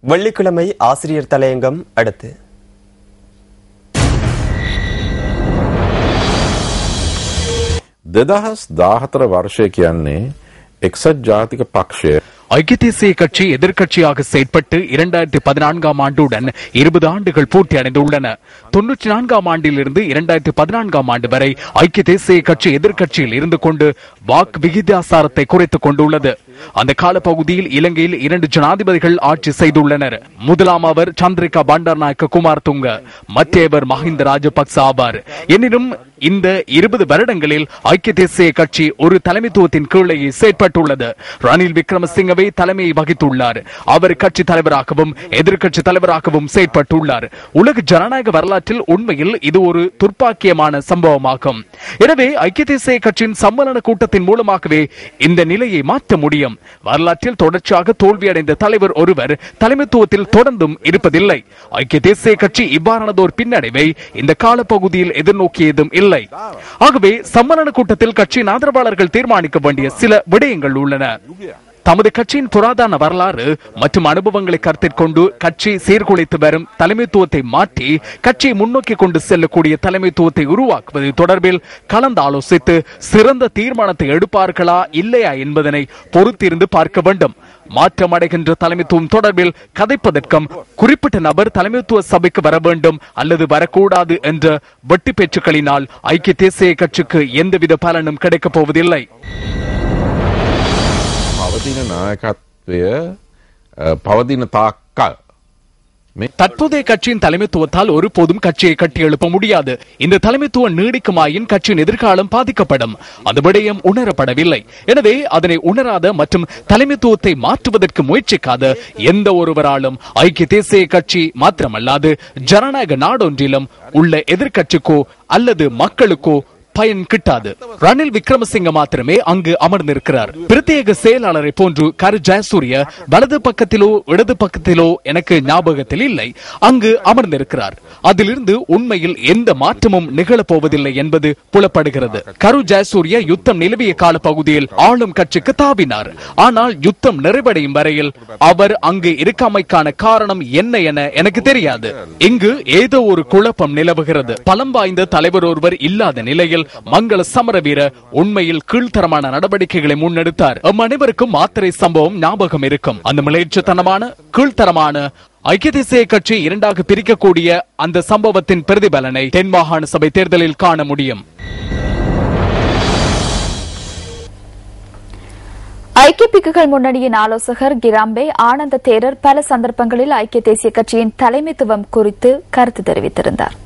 வெள்ளிக்கிழமை ஆசிரியர் தலையங்கம் அடுத்து. දෙදහස් 14 වර්ෂය කියන්නේ එක්සත් ජාතික පක්ෂය ஐக்கிய தேசிய கட்சி எதிர்க்கட்சியாக செயற்பட்டு 2014 ஆண்டுடன் 20 ஆண்டுகள் பூர்த்தி அடைந்துள்ளன. 94 ஆண்டிலிருந்து 2014 ஆண்டு வரை ஐக்கிய தேசிய கட்சி எதிர்க்கட்சியில் இருந்து கொண்டு வாக்கு விகிதாசாரத்தை குறைத்துக் கொண்டுள்ளது. அந்த காலப்பகுதியில் இலங்கையில் 2 ஜனாதிபதிகள் ஆட்சி செய்துள்ளனர். முதலாம் அவர் சந்திரிகா பண்டாரநாயக்க குமாரதுங்க, மற்றவர் மஹிந்த ராஜபக்ச ஆவார். எனினும் இந்த 20 வருடங்களில் ஐக்கிய தேசிய கட்சி ஒரு தலைமைத்துவத்தின் கீழே செயற்பட்டுள்ளது. ரணில் விக்ரமசிங்கவை தலைமையை வகித்துள்ளார். அவர் கட்சி தலைவராகவும் எதிர்கட்சி தலைவராகவும் செயற்பட்டுள்ளார். உலக ஜனநாயக வரலாற்றில் உண்மையில் இது ஒரு துர்ப்பாக்கியமான சம்பவமாகும். எனவே ஐக்கிய தேசிய கட்சியின் சம்மேளன கூட்டத்தின் மூலமாகவே இந்த நிலையை மாற்ற முடியும். வரலாற்றில் தொடர்ச்சியாக தோல்வியடைந்த தலைவர் ஒருவர் தலைமைத்துவத்தில் தொடர்ந்தும் இருப்பதில்லை. ஐக்கிய தேசிய கட்சி இவ்வாறானதோர் பின்னடைவை இந்த காலப்பகுதியில் எதிர்நோக்கியதும் இல்லை. ஆகவே சம்மேளன கூட்டத்தில் கட்சியின் ஆதரவாளர்கள் தீர்மானிக்க வேண்டிய சில விடயங்கள் உள்ளன. தமது கட்சியின் புராதன வரலாறு மற்றும் அனுபவங்களை கருத்தில் கொண்டு கட்சி சீர்குலைத்து வரும் தலைமைத்துவத்தை மாற்றி கட்சியை முன்னோக்கி கொண்டு செல்லக்கூடிய தலைமைத்துவத்தை உருவாக்குவது தொடர்பில் கலந்து ஆலோசித்து சிறந்த தீர்மானத்தை எடுப்பார்களா இல்லையா என்பதனை பொறுத்திருந்து பார்க்க வேண்டும். மாற்றமடைகின்ற தலைமைத்துவம் தொடர்பில் கதைப்பதற்கும் குறிப்பிட்ட நபர் தலைமைத்துவ சபைக்கு வர வேண்டும் அல்லது வரக்கூடாது என்ற வெட்டி பேச்சுக்களினால் ஐக்கிய தேசிய கட்சிக்கு எந்தவித பலனும் கிடைக்கப் போவதில்லை. පවතින නායකත්වය පවතින තාක්කල් தற்போதைய கட்சியின் தலைமைத்துவத்தால் ஒருபோதும் கட்சியை கட்டி எழுப்ப முடியாது. இந்த தலைமைத்துவம் நீடிக்குமாயின் கட்சியின் எதிர்காலம் பாதிக்கப்படும். அந்த விடயம் உணரப்படவில்லை. எனவே அதனை உணராத மற்றும் தலைமைத்துவத்தை மாற்றுவதற்கு முயற்சிக்காத எந்த ஒருவராலும் ஐக்கிய தேசிய கட்சி மாத்திரமல்லாது ஜனநாயக நாடொன்றிலும் உள்ள எதிர்கட்சிக்கோ அல்லது மக்களுக்கோ பயன் கிட்டாது. ரணில் விக்ரமசிங்க மாத்திரமே அங்கு அமர்ந்திருக்கிறார். பிரத்யேக செயலாளரை போன்று கரு ஜெயசூரிய வலது பக்கத்திலோ இடது பக்கத்திலோ எனக்கு ஞாபகத்தில் இல்லை அங்கு அமர்ந்திருக்கிறார். அதிலிருந்து உண்மையில் எந்த மாற்றமும் நிகழப்போவதில்லை என்பது புலப்படுகிறது. கரு ஜெயசூரிய யுத்தம் நிலவிய கால பகுதியில் ஆளும் கட்சிக்கு தாவினார். ஆனால் யுத்தம் நிறைவடையும் வரையில் அவர் அங்கு இருக்காமைக்கான காரணம் என்ன என எனக்கு தெரியாது. இங்கு ஏதோ ஒரு குழப்பம் நிலவுகிறது. பலம் வாய்ந்த தலைவர் ஒருவர் இல்லாத நிலையில் மங்கள சமரவீர உண்மையில் கீழ்த்தரமான நடவடிக்கைகளை முன்னெடுத்தார். அனைவருக்கும் மாத்திரை சம்பவம் ஞாபகம் இருக்கும். அந்த மிளைச்சத்தனமான கீழ்த்தரமான ஐக்கிய தேசிய கட்சி இரண்டாக பிரிக்கக்கூடிய அந்த சம்பவத்தின் பிரதிபலனை தென் மாகாண சபை தேர்தலில் காண முடியும். ஐக்கிய பிக்குகள் முன்னணியின் ஆலோசகர் கிராம்பே ஆனந்த தேரர் பல சந்தர்ப்பங்களில் ஐக்கிய தேசிய கட்சியின் தலைமைத்துவம் குறித்து கருத்து தெரிவித்திருந்தார்.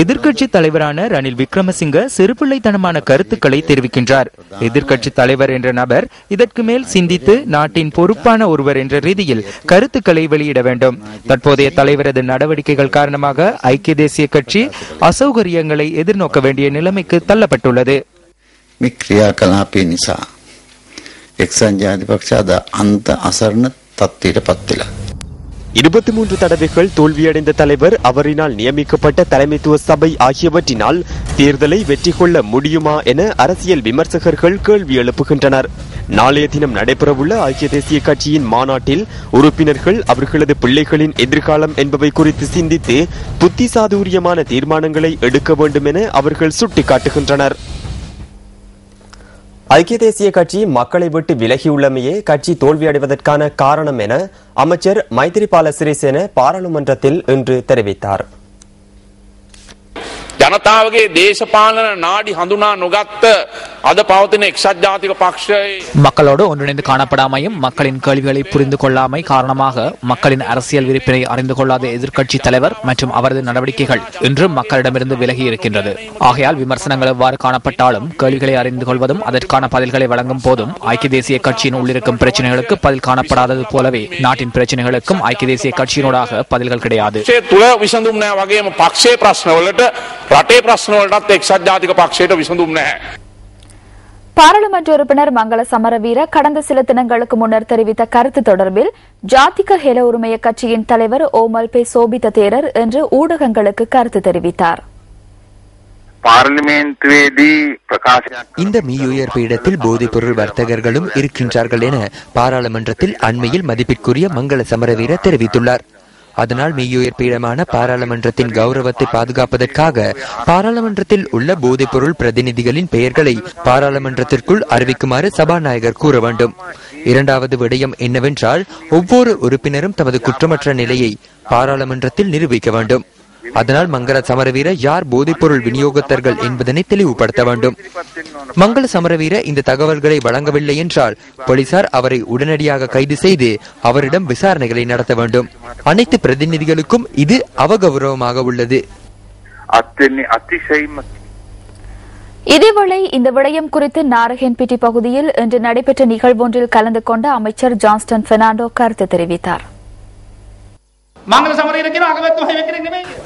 எதிர்க்கட்சி தலைவரான ரணில் விக்ரமசிங்க சிறுபிள்ளைத்தனமான கருத்துக்களை தெரிவிக்கின்றார். எதிர்க்கட்சி தலைவர் என்ற நபர் இதற்கு மேல் சிந்தித்து நாட்டின் பொறுப்பான ஒருவர் என்ற ரீதியில் கருத்துக்களை வெளியிட வேண்டும். தற்போதைய தலைவரது நடவடிக்கைகள் காரணமாக ஐக்கிய தேசிய கட்சி அசௌகரியங்களை எதிர்நோக்க வேண்டிய நிலைமைக்கு தள்ளப்பட்டுள்ளது. 23 தடவைகள் தோல்வியடைந்த தலைவர், அவரினால் நியமிக்கப்பட்ட தலைமைத்துவ சபை ஆகியவற்றினால் தேர்தலை வெற்றி கொள்ள முடியுமா என அரசியல் விமர்சகர்கள் கேள்வி எழுப்புகின்றனர். நாளைய தினம் நடைபெறவுள்ள ஐக்கிய தேசிய கட்சியின் மாநாட்டில் உறுப்பினர்கள் அவர்களது பிள்ளைகளின் எதிர்காலம் என்பவை குறித்து சிந்தித்து புத்திசாதுரியமான தீர்மானங்களை எடுக்க வேண்டும் என அவர்கள் சுட்டிக்காட்டுகின்றனர். ஐக்கிய தேசிய கட்சி மக்களை விட்டு விலகியுள்ளமையே கட்சி தோல்வியடைவதற்கான காரணம் என அமைச்சர் மைத்திரிபால சிறிசேன பாராளுமன்றத்தில் இன்று தெரிவித்தார். ජනතාවගේ දේශපාලන නාඩි හඳුනා නොගත්ත අද පවතින එක්සත් ජාතික පක්ෂයේ மக்களோடு ஒன்றிணைந்து காணப்படாமையும் மக்களின் கேள்விகளை புரிந்து கொள்ளாமை காரணமாக மக்களின் அரசியல் விருப்பினை அறிந்து கொள்ளாத எதிர்க்கட்சி தலைவர் மற்றும் அவரது நடவடிக்கைகள் இன்று மக்களிடமிருந்து விலகி இருக்கின்றது. ஆகையால் விமர்சனங்கள் எவ்வாறு காணப்பட்டாலும் கேள்விகளை அறிந்து கொள்வதும் அதற்கான பதில்களை வழங்கும் போதும் ஐக்கிய தேசிய கட்சியின் உள்ளிருக்கும் பிரச்சனைகளுக்கு பதில் காணப்படாதது போலவே நாட்டின் பிரச்சனைகளுக்கும் ஐக்கிய தேசிய கட்சியினூடாக பதில்கள் கிடையாது. රටේ ප්‍රශ්න වලටත් එක්සත් ජාතික පක්ෂයට විසඳුම් නැහැ. பாராளுமன்ற உறுப்பினர் மங்கள சமரவீர கடந்த சில தினங்களுக்கு முன்னர் தெரிவித்த கருத்து தொடர்பில் ஜாதிக ஹெல உரிமைய கட்சியின் தலைவர் ஓமல் பே சோபித தேரர் இன்று ஊடகங்களுக்கு கருத்து தெரிவித்தார். இந்த மீயுயர் பீடத்தில் போதைப்பொருள் வர்த்தகர்களும் இருக்கின்றார்கள் என பாராளுமன்றத்தில் அண்மையில் மதிப்பிற்குரிய மங்கள சமரவீர தெரிவித்துள்ளார். அதனால் மீயுயர் பீடமான பாராளுமன்றத்தின் கௌரவத்தை பாதுகாப்பதற்காக பாராளுமன்றத்தில் உள்ள போதைப்பொருள் பிரதிநிதிகளின் பெயர்களை பாராளுமன்றத்திற்குள் அறிவிக்குமாறு சபாநாயகர் கூற வேண்டும். இரண்டாவது விடயம் என்னவென்றால், ஒவ்வொரு உறுப்பினரும் தமது குற்றமற்ற நிலையை பாராளுமன்றத்தில் நிரூபிக்க வேண்டும். அதனால் மங்கள சமரவீர யார் போதைப்பொருள் விநியோகத்தர்கள் என்பதனை தெளிவுபடுத்த வேண்டும். மங்கள சமரவீர இந்த தகவல்களை வழங்கவில்லை என்றால் போலீசார் அவரை உடனடியாக கைது செய்து அவரிடம் விசாரணைகளை நடத்த வேண்டும். அனைத்து பிரதிநிதிகளுக்கும் இது அவகௌரவமாக உள்ளது. இதேவேளை இந்த விடயம் குறித்து நாரகன்பேட்டை பகுதியில் இன்று நடைபெற்ற நிகழ்வொன்றில் கலந்து கொண்ட அமைச்சர் ஜான்ஸ்டன் பெர்னாண்டோ கருத்து தெரிவித்தார்.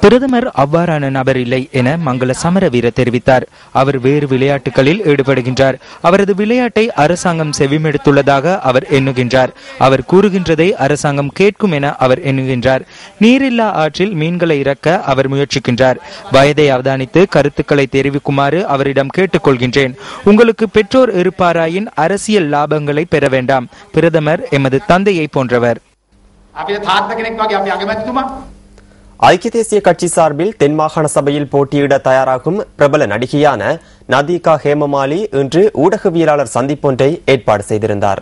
பிரதமர் அவ்வாறான நபர் இல்லை என மங்கள சமரவீர தெரிவித்தார். அவர் வேறு விளையாட்டுகளில் ஈடுபடுகின்றார். அவரது விளையாட்டை அரசாங்கம் செவிமெடுத்துள்ளதாக அவர் எண்ணுகின்றார். அவர் கூறுகின்றதை அரசாங்கம் கேட்கும் என அவர் எண்ணுகின்றார். நீரில்லா ஆற்றில் மீன்களை இறக்க அவர் முயற்சிக்கின்றார். வயதை அவதானித்து கருத்துக்களை தெரிவிக்குமாறு அவரிடம் கேட்டுக்கொள்கின்றேன். உங்களுக்கு பெற்றோர் இருப்பாராயின் அரசியல் லாபங்களை பெற வேண்டாம். பிரதமர் எமது தந்தையை போன்றவர். ஐக்கிய தேசிய கட்சி சார்பில் தென் மாகாண சபையில் போட்டியிட தயாராகும் பிரபல நடிகையான நதீகா ஹேமமாலி இன்று ஊடகவியலாளர் சந்திப்பொன்றை ஏற்பாடு செய்திருந்தார்.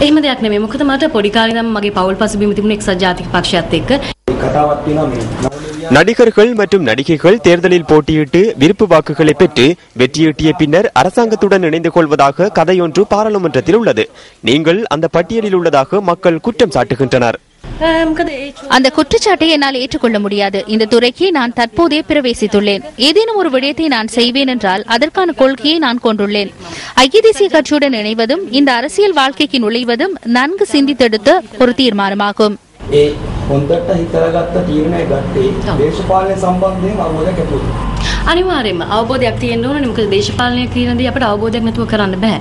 එහෙම දෙයක් නෙමෙයි. මොකද මට පොඩි කාලේ ඉඳන් මගේ පෞල් පසුබිම තිබුණ එක්සත් ජාතික පක්ෂයත් එක්ක நடிகர்கள் மற்றும் நடிகைகள் தேர்தலில் போட்டியிட்டு விருப்பு வாக்குகளை பெற்று வெற்றியீட்டிய பின்னர் அரசாங்கத்துடன் இணைந்து கொள்வதாக கதையொன்று பாராளுமன்றத்தில் உள்ளது. நீங்கள் அந்த பட்டியலில் உள்ளதாக மக்கள் குற்றம் சாட்டுகின்றனர். அந்த குற்றச்சாட்டை என்னால் ஏற்றுக்கொள்ள முடியாது. இந்த துறைக்கு நான் தற்போதே பிரவேசித்துள்ளேன். ஏதேனும் ஒரு விடயத்தை நான் செய்வேன் என்றால் அதற்கான கொள்கையை நான் கொண்டுள்ளேன். ஐக்கிய தேசிய கட்சியுடன் இணைவதும் இந்த அரசியல் வாழ்க்கைக்கு நுழைவதும் நன்கு சிந்தித்தெடுத்த ஒரு தீர்மானமாகும். අනිවාර්යයෙන්ම අවබෝධයක් තියෙන්න ඕනේ. මොකද දේශපාලනය කියන දේ අපිට අවබෝධයක් නැතුව කරන්න බෑ.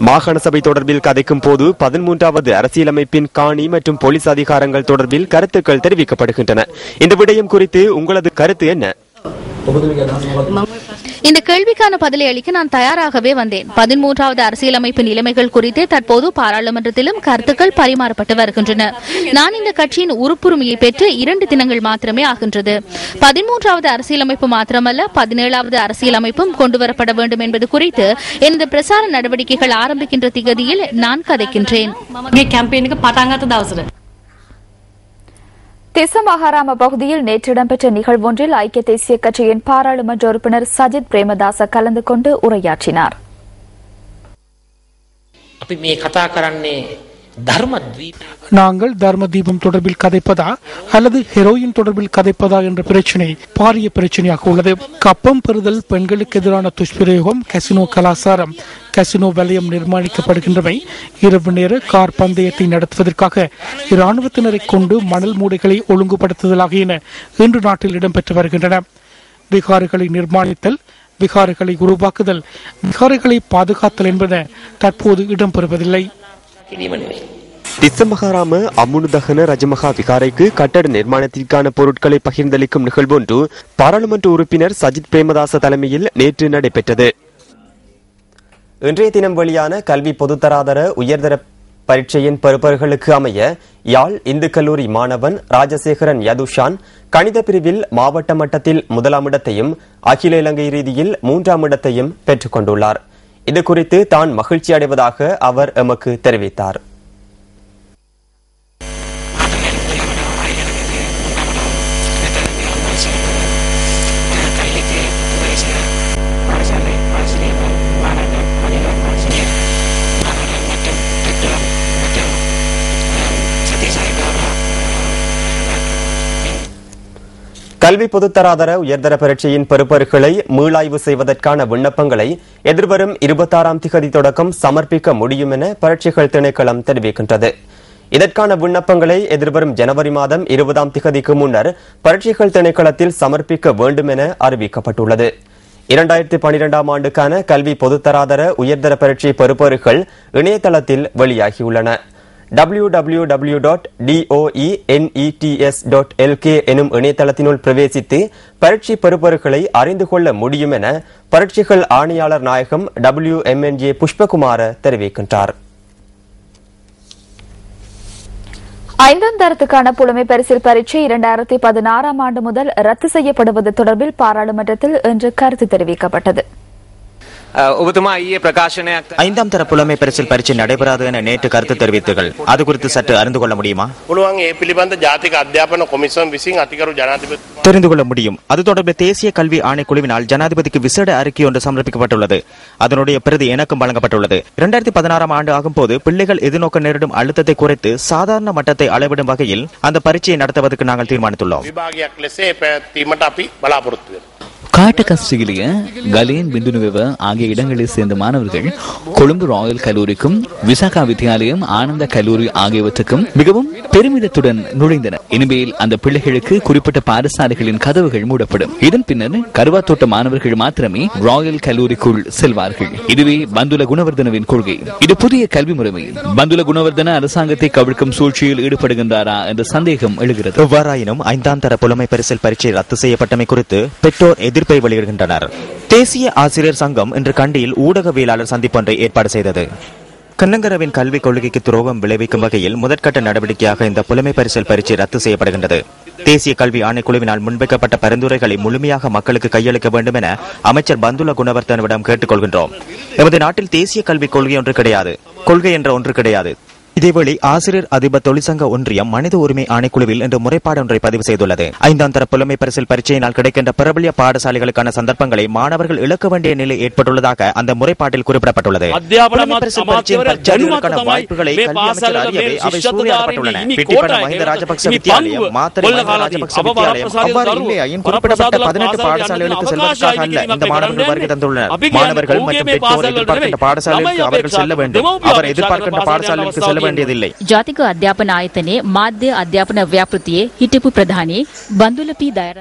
மாகாண சபை தொடர்பில் கதைக்கும் போது 13வது அரசியலமைப்பின் காணி மற்றும் போலீஸ் அதிகாரங்கள் தொடர்பில் கருத்துக்கள் தெரிவிக்கப்படுகின்றன. இந்த விடயம் குறித்து உங்களது கருத்து என்ன? இந்த கேள்விக்கான பதிலை அளிக்க நான் தயாராகவே வந்தேன். 13வது அரசியலமைப்பு நிலைமைகள் குறித்து தற்போது பாராளுமன்றத்திலும் கருத்துக்கள் பரிமாறப்பட்டு வருகின்றன. நான் இந்த கட்சியின் உறுப்புரிமையை பெற்று 2 தினங்கள் மாத்திரமே ஆகின்றது. 13வது அரசியலமைப்பு மாத்திரமல்ல 17வது அரசியலமைப்பும் கொண்டுவரப்பட வேண்டும் என்பது குறித்து எனது பிரசார நடவடிக்கைகள் ஆரம்பிக்கின்ற திகதியில் நான் கதைக்கின்றேன். திசமகாராம பகுதியில் நேற்று இடம்பெற்ற நிகழ்வொன்றில் ஐக்கிய தேசிய கட்சியின் பாராளுமன்ற உறுப்பினர் சஜித் பிரேமதாச கலந்து கொண்டு உரையாற்றினார். நாங்கள் தர்ம தீபம் தொடர்பில் கதைப்பதா அல்லது ஹெரோயின் தொடர்பில் கதைப்பதா என்ற பிரச்சனை பாரிய பிரச்சனையாக உள்ளது. கப்பம் பெறுதல், பெண்களுக்கு எதிரான துஷ்பிரயோகம், கசினோ கலாச்சாரம், கசினோ வலயம் நிர்மாணிக்கப்படுகின்றமை, இரவு நேர கார் பந்தயத்தை நடத்துவதற்காக இராணுவத்தினரை கொண்டு மணல் மூடைகளை ஒழுங்குபடுத்துதல் ஆகியன இன்று நாட்டில் இடம்பெற்று வருகின்றன. விகாரிகளை நிர்மாணித்தல், விகாரிகளை உருவாக்குதல், விகாரிகளை பாதுகாத்தல் என்பன தற்போது இடம்பெறுவதில்லை. திசமகாராம அம்முனுதகன ரஜமகா விகாரைக்கு கட்டட நிர்மாணத்திற்கான பொருட்களை பகிர்ந்தளிக்கும் நிகழ்வொன்று பாராளுமன்ற உறுப்பினர் சஜித் பிரேமதாச தலைமையில் நேற்று நடைபெற்றது. இன்றைய தினம் வெளியான கல்வி பொதுத்தராதர உயர்தர பரீட்சையின் பெறுபவர்களுக்கு அமைய யாழ் இந்து கல்லூரி மாணவன் ராஜசேகரன் யதுஷான் கணித பிரிவில் மாவட்ட மட்டத்தில் 1ஆம் இடத்தையும் அகில இலங்கை ரீதியில் 3ஆம் இடத்தையும் பெற்றுக் கொண்டுள்ளார். இதுகுறித்து தான் மகிழ்ச்சி அடைவதாக அவர் எமக்கு தெரிவித்தார். கல்வி பொதுத்தராதர உயர்தர பரீட்சையின் பெறுபவர்களை மீளாய்வு செய்வதற்கான விண்ணப்பங்களை எதிர்வரும் 26ஆம் திகதி தொடக்கம் சமர்ப்பிக்க முடியும் என பரீட்சைகள் திணைக்களம் தெரிவிக்கின்றது. இதற்கான விண்ணப்பங்களை எதிர்வரும் ஜனவரி மாதம் 20ஆம் திகதிக்கு முன்னர் பரீட்சைகள் திணைக்களத்தில் சமர்ப்பிக்க வேண்டும் என அறிவிக்கப்பட்டுள்ளது. 2012ஆம் ஆண்டுக்கான கல்வி பொதுத்தராதர உயர்தர பரீட்சை பெறுபவர்கள் இணையதளத்தில் வெளியாகியுள்ளன. www.doenets.lk எனும் இணையதளத்தினுள் பிரவேசித்து பரீட்சை பெறுபவர்களை அறிந்து கொள்ள முடியும் என பரீட்சைகள் ஆணையாளர் நாயகம் WMNJ புஷ்பகுமார தெரிவிக்கின்றார். 5ஆம் தரத்துக்கான புலமை பரிசில் பரீட்சை 2016 ஆண்டு முதல் ரத்து செய்யப்படுவது தொடர்பில் பாராளுமன்றத்தில் இன்று கருத்து தெரிவிக்கப்பட்டது. 5ஆம் தர புலமை பரிசில் பரீட்சை நடைபெறாது என நேற்று கருத்து தெரிவித்தீர்கள். அது குறித்து சற்று அறிந்து கொள்ள முடியுமா? தெரிந்து கொள்ள முடியும். அது தொடர்பில் தேசிய கல்வி ஆணைக்குழுவினால் ஜனாதிபதிக்கு விசேட அறிக்கை ஒன்று சமர்ப்பிக்கப்பட்டுள்ளது. அதனுடைய பிரதி எனக்கும் வழங்கப்பட்டுள்ளது. 2016 ஆண்டு ஆகும் போது பிள்ளைகள் எதிர்நோக்க நேரிடும் அழுத்தத்தை குறைத்து சாதாரண மட்டத்தை அளவிடும் வகையில் அந்த பரீட்சையை நடத்துவதற்கு நாங்கள் தீர்மானித்துள்ளோம். காட்டகஸ்டிலிய கலேன் பிந்துனுவெவ ஆகிய இடங்களில் சேர்ந்த மாணவர்கள் கொழும்பு ராயல் கல்லூரிக்கும் விசாகா வித்யாலயம் ஆனந்த கல்லூரி ஆகியவற்றுக்கும் மிகவும் பெருமிதத்துடன் நுழைந்தனர். இனிமேல் அந்த பிள்ளைகளுக்கு குறிப்பிட்ட பாடசாலைகளின் கதவுகள் மூடப்படும். இதன் பின்னர் கருவாத்தோட்ட மாணவர்கள் மாத்திரமே ராயல் கல்லூரிக்குள் செல்வார்கள். இதுவே பந்துல குணவர்தனவின் கொள்கை. இது புதிய கல்வி முறைமை. பந்துல குணவர்தன அரசாங்கத்தை கவிழ்க்கும் சூழ்ச்சியில் ஈடுபடுகின்றாரா என்ற சந்தேகம் எழுகிறது. எவ்வாறாயினும் 5ஆம் தர புலமை பரிசில் பரீட்சை ரத்து செய்யப்பட்டமை குறித்து பெற்றோர் எதிர்ப்பை வெளியிடுகின்றனர். தேசிய ஆசிரியர் சங்கம் இன்று கண்டியில் ஊடகவியலாளர் சந்திப்பொன்றை ஏற்பாடு செய்தது. கண்ணங்கரவின் கல்விக் கொள்கைக்கு துரோகம் விளைவிக்கும் வகையில் முதற்கட்ட நடவடிக்கையாக இந்த புலமை பரிசில் பரீட்சை ரத்து செய்யப்படுகின்றது. தேசிய கல்வி ஆணைக்குழுவினால் முன்வைக்கப்பட்ட பரிந்துரைகளை முழுமையாக மக்களுக்கு கையளிக்க வேண்டும் என அமைச்சர் பந்துல குணவர்தனவிடம் கேட்டுக் கொள்கின்றோம். எமது நாட்டில் தேசிய கல்விக் கொள்கை என்ற ஒன்று கிடையாது. இதேவேளை ஆசிரியர் அதிபர் தொழிற்சங்க ஒன்றியம் மனித உரிமை ஆணைக்குழுவில் இன்று முறைப்பாடு ஒன்றை பதிவு செய்துள்ளது. 5ஆம் தர புலமை பரிசில் பரீட்சையினால் கிடைக்கின்ற பிரபலிய பாடசாலைகளுக்கான சந்தர்ப்பங்களை மாணவர்கள் இழக்க வேண்டிய நிலை ஏற்பட்டுள்ளதாக அந்த முறைப்பாட்டில் குறிப்பிடப்பட்டுள்ளது. வாய்ப்புகளை கல்வி அமைச்சர் அறியவே அவை சூறையாடப்பட்டுள்ளன. பிட்டிப்பன மஹிந்த ராஜபக்ச வித்தியாலயம், மாத்தறை மஹிந்த ராஜபக்ச வித்தியாலயம் அவ்வாறு இல்லையாயின் குறிப்பிடப்பட்ட 18 பாடசாலைகளுக்கு செல்வதற்காக அல்ல இந்த மாணவர்கள் வருகை தந்துள்ளனர். மாணவர்கள் மற்றும் பெற்றோர் எதிர்பார்க்கின்ற பாடசாலைக்கு அவர்கள் செல்ல வேண்டும். அவர் எதிர்பார்க்கின்ற பாடசாலைக்கு செல்ல ජාතික අධ්‍යාපන ආයතනයේ මාධ්‍ය අධ්‍යාපන ව්‍යාපෘතියේ හිටපු ප්‍රධානී බන්දුල පී දයර.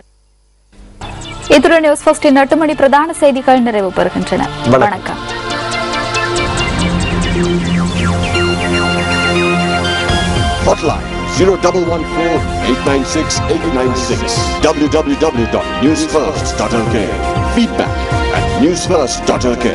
இத்துடன் நியூஸ் ஃபர்ஸ்டின் 8 மணி பிரதான செய்திகள் நிறைவு பெறுகின்றன. வணக்கம். Hotline 0114-896-896 www.newsfirst.lk. Feedback at newsfirst.lk.